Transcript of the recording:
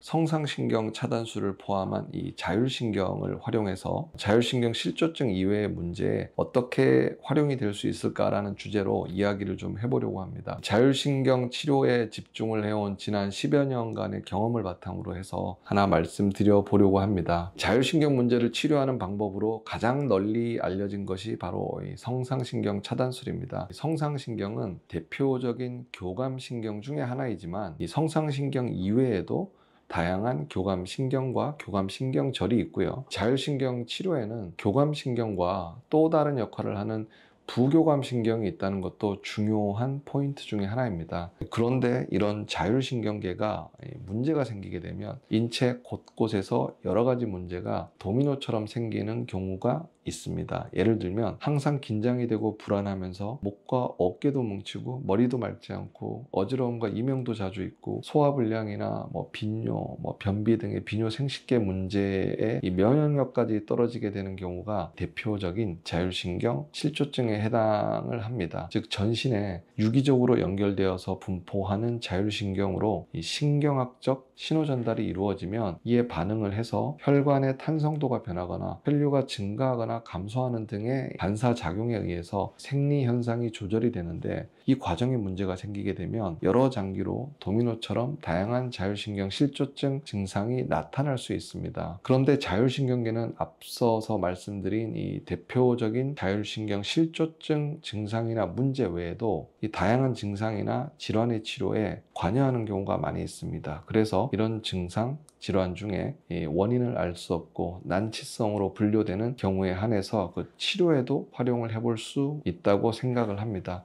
성상신경 차단술을 포함한 이 자율신경을 활용해서 자율신경 실조증 이외의 문제에 어떻게 활용이 될 수 있을까라는 주제로 이야기를 좀 해보려고 합니다. 자율신경 치료에 집중을 해온 지난 10여 년간의 경험을 바탕으로 해서 하나 말씀드려 보려고 합니다. 자율신경 문제를 치료하는 방법으로 가장 널리 알려진 것이 바로 이 성상신경 차단술입니다. 성상신경은 대표적인 교감신경 중에 하나이지만 이 성상신경 이외에도 다양한 교감신경과 교감신경절이 있고요. 자율신경 치료에는 교감신경과 또 다른 역할을 하는 부교감신경이 있다는 것도 중요한 포인트 중에 하나입니다. 그런데 이런 자율신경계가 문제가 생기게 되면 인체 곳곳에서 여러 가지 문제가 도미노처럼 생기는 경우가 있습니다. 예를 들면 항상 긴장이 되고 불안하면서 목과 어깨도 뭉치고 머리도 맑지 않고 어지러움과 이명도 자주 있고 소화불량이나 빈뇨, 변비 등의 비뇨 생식계 문제에 이 면역력까지 떨어지게 되는 경우가 대표적인 자율신경 실조증에 해당을 합니다. 즉 전신에 유기적으로 연결되어서 분포하는 자율신경으로 이 신경학적 신호전달이 이루어지면 이에 반응을 해서 혈관의 탄성도가 변하거나 혈류가 증가하거나 감소하는 등의 반사작용에 의해서 생리현상이 조절이 되는데 이 과정에 문제가 생기게 되면 여러 장기로 도미노처럼 다양한 자율신경 실조증 증상이 나타날 수 있습니다. 그런데 자율신경계는 앞서서 말씀드린 이 대표적인 자율신경 실조증 증상이나 문제 외에도 이 다양한 증상이나 질환의 치료에 관여하는 경우가 많이 있습니다. 그래서 이런 증상, 질환 중에 원인을 알 수 없고 난치성으로 분류되는 경우에 한해서 그 치료에도 활용을 해볼 수 있다고 생각을 합니다.